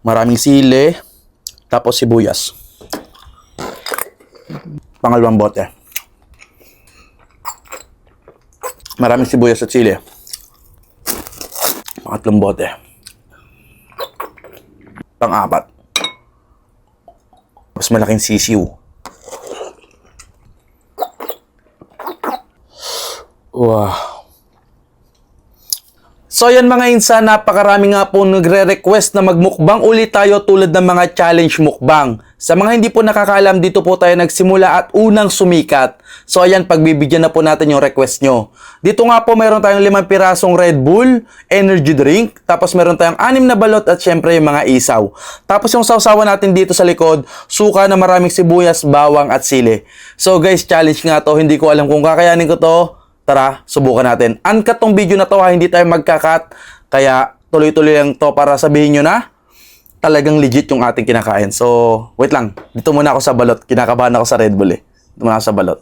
Maraming sili, tapos sibuyas. Pangalawang bote. Maraming sibuyas at sili. Pangatlong bote. Pang-apat. Mas malaking sisiw. Wow. So yan mga insan, napakarami nga po nagre-request na magmukbang ulit tayo tulad ng mga challenge mukbang. Sa mga hindi po nakakaalam, dito po tayo nagsimula at unang sumikat. So ayan, pagbibigyan na po natin yung request nyo. Dito nga po mayroon tayong 5 pirasong Red Bull, energy drink, tapos meron tayong 6 na balot at syempre yung mga isaw. Tapos yung sausawan natin dito sa likod, suka na maraming sibuyas, bawang at sili. So guys, challenge nga to, hindi ko alam kung kakayanin ko to. Tara, subukan natin. Uncut tong video na to ha, hindi tayo magkakat. Kaya tuloy-tuloy lang to para sabihin nyo na talagang legit yung ating kinakain. So, wait lang. Dito muna ako sa balot. Kinakabahan ako sa Red Bull eh. Dito muna ako sa balot.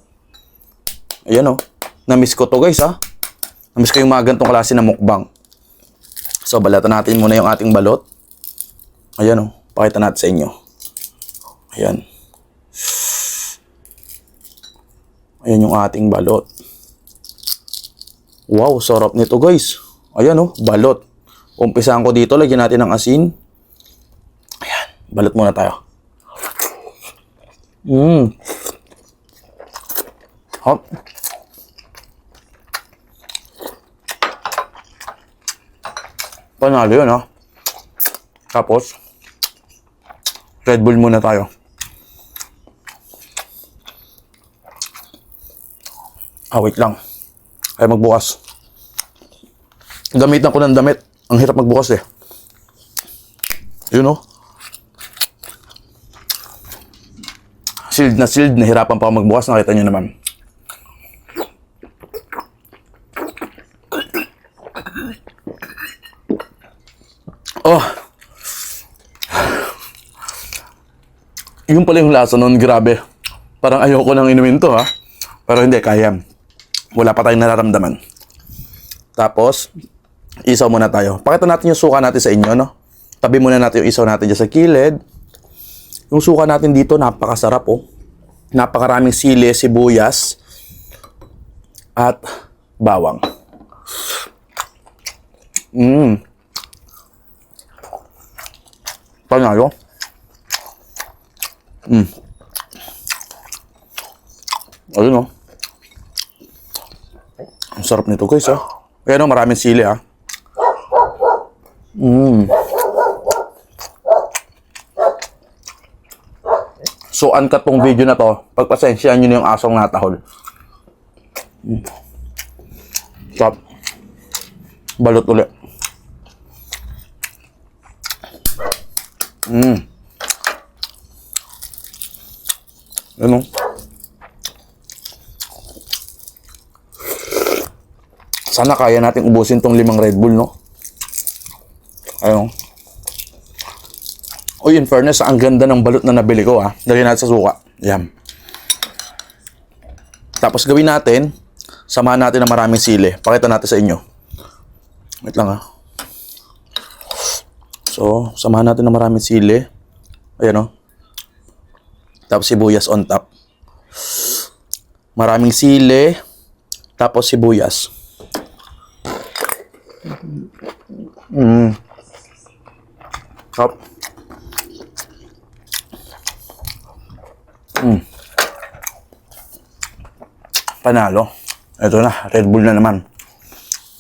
Ayan o. Na-miss ko to guys ha. Na-miss ko yung mga gantong klase na mukbang. So, balatan natin muna yung ating balot. Ayan o. Pakita natin sa inyo. Ayan. Ayan yung ating balot. Wow, sarap nito guys. Ayan oh, balot. Umpisahan ko dito, lagyan natin ng asin. Ayan, balot muna tayo. Hop. Panalo yun ha. Tapos, Red Bull muna tayo. Wait lang. Ay magbukas. Gamitan ko ng damit. Ang hirap magbukas eh. Yun oh. Sealed na sealed. Nahirapan pa ako magbukas. Nakita nyo naman. Oh. Yun pala yung lasa nun. Grabe. Parang ayoko nang inumin to ha. Pero hindi, kaya. Wala pa tayong nararamdaman. Tapos, isaw muna tayo. Pakita natin yung suka natin sa inyo, no? Tabi muna natin yung isaw natin dyan sa kilid. Yung suka natin dito, napakasarap, oh. Napakaraming sili, sibuyas, at bawang. Panalo. Ayun, oh. Ang sarap nito guys ha. Ayan o, maraming sili ha. So uncut tong video na to. Pagpasensyahan nyo na yung asong natahol. Stop. Balot ulit. Ayan o. Sana kaya natin ubusin tong 5 Red Bull, no? Ayun. Uy, in fairness, ang ganda ng balot na nabili ko, ha? Dali natin sa suka. Yan. Tapos gawin natin, samahan natin ng maraming sili. Pakita natin sa inyo. Wait lang, ha? So, samahan natin ng maraming sili. Ayan, no? Tapos sibuyas on top. Maraming sili. Tapos sibuyas. Hop. Panalo. Ito na, Red Bull na naman.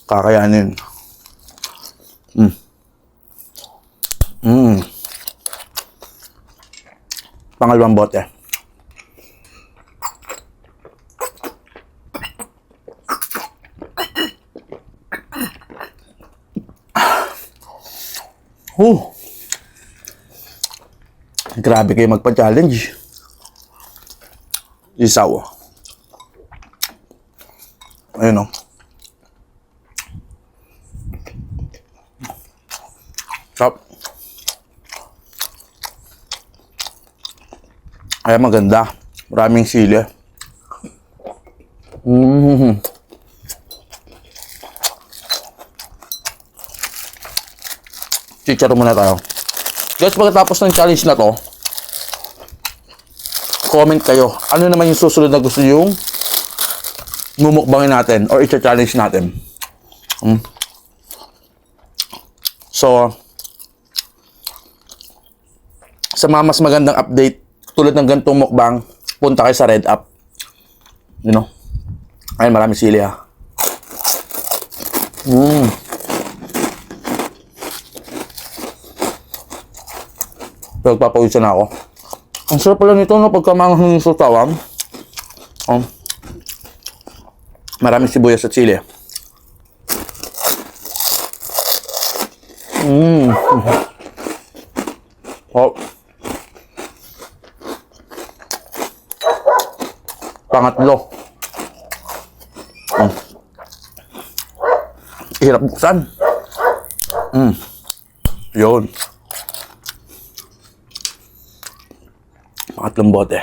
Kakayanin. Pangalawang bote. Grabe kayo magpa-challenge. Isaw. Ayun o. Stop. Ay, maganda. Maraming sili. Chicharo muna tayo. Guys, pagkatapos ng challenge na to, comment kayo. Ano naman yung susunod na gusto yung mumukbangin natin or i-challenge natin. So, sa mga mas magandang update, tulad ng ganitong mukbang, punta kayo sa Red App. You know? Ayun, marami sili ha. Pagpapawisan na ako. Ang sarap pala nito, no? Pagka manghang yung sutawan. Maraming sibuyas at sili. Oh. Pangatlo. Hirap buksan. Yun. Pangatlong bote.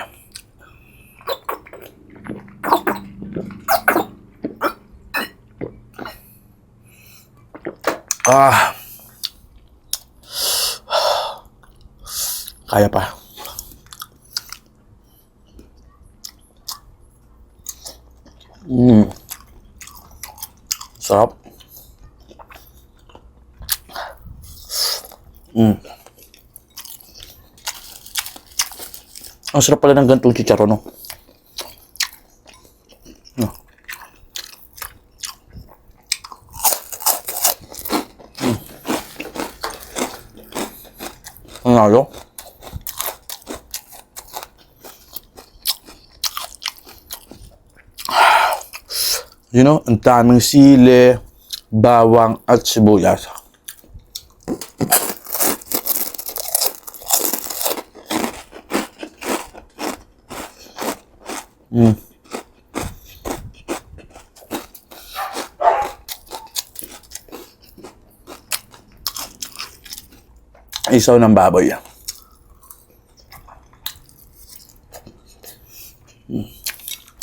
Kaya pa. Sarap. Ang sarap pala ng ganitong chicharon, no? Ang nalo. You know, ang daming sili, bawang at sibuyas. Isaw ng baboy.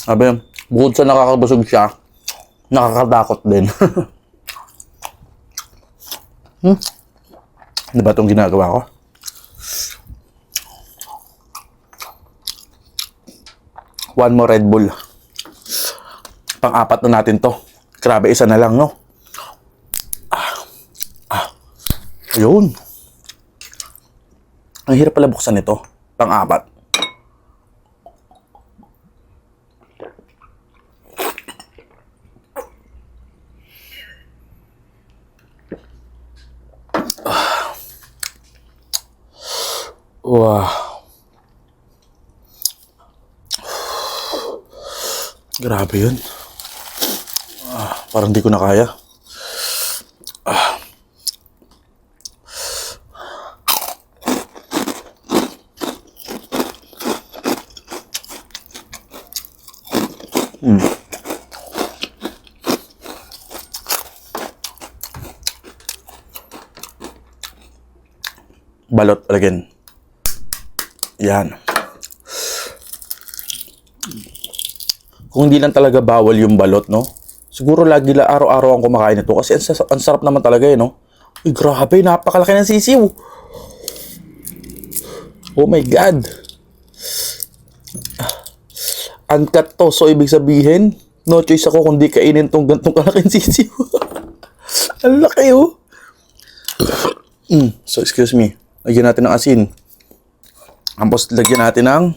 Sabi, bukod sa nakakabusog siya, nakakatakot din. Ano ba itong ginagawa ko? One more Red Bull. Pang-apat na natin to. Grabe, isa na lang, no? Ayun. Ang hirap pala buksan ito. Pang-apat. Wow. Grabe yun. Parang di ko na kaya. Balot again. Yan. Kung hindi lang talaga bawal yung balot, no? Siguro lagi araw-araw ang kumakain nito kasi ang sarap naman talaga, eh, no? Uy, grabe, napakalaki ng sisiw. Oh my God. Uncut to, so ibig sabihin, no choice ako kundi kainin tong gantong kalaking sisiw. Ang laki, oh. So, excuse me. Lagyan natin ng asin. Tapos, lagyan natin ng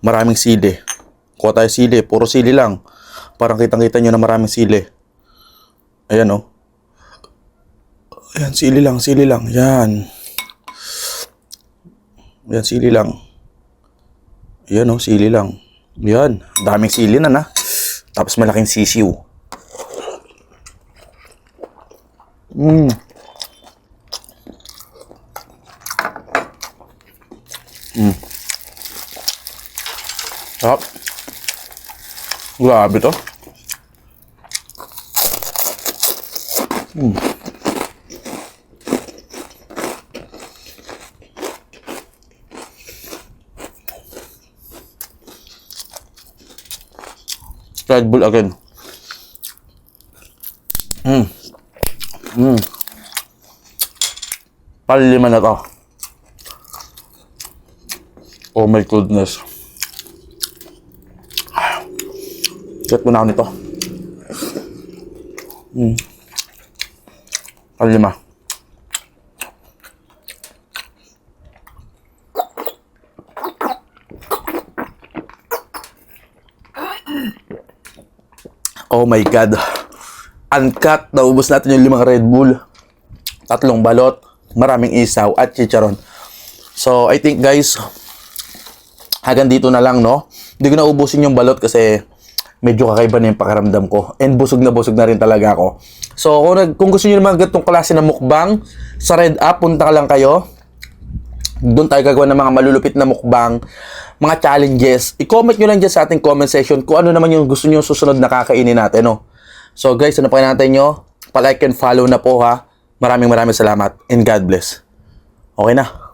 maraming sili. Kuha tayo sili. Puro sili lang. Parang kitang-kita nyo na maraming sili. Ayan, oh. Ayan, sili lang, sili lang. Yan. Ayan, sili lang. Ayan, oh, sili lang. Ayan. Daming sili na. Tapos, malaking sisiw. Sarap. Grabe to. Red Bull again. Palima na to. Oh my goodness. Get mo na ako nito. Palima. Oh my God. Uncut. Naubos natin yung 5 Red Bull. 3 balot. Maraming isaw at chicharon. So, I think guys, hanggang dito na lang, no? Hindi ko na ubusin yung balot kasi medyo kakaiba na yung pakiramdam ko. And busog na rin talaga ako. So, kung gusto nyo naman ganitong klase ng mukbang, sa Red App, punta ka lang kayo. Doon tayo gagawa ng mga malulupit na mukbang, mga challenges. I-comment nyo lang dyan sa ating comment section kung ano naman yung gusto nyo susunod na kakainin natin, no? So, guys, ano pa natin nyo? Pa-like and follow na po, ha? Maraming salamat and God bless. Okay na.